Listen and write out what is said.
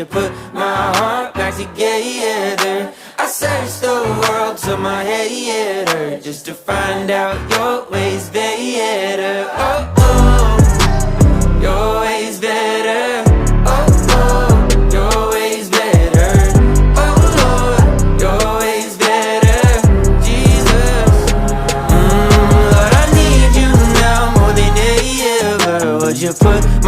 you put my heart back together? I searched the world till my head hurt, just to find out your ways better. Oh, oh, your ways better. Oh, oh, your ways better. Oh, Lord, your ways better. Jesus, Lord, I need you now more than ever. Would you put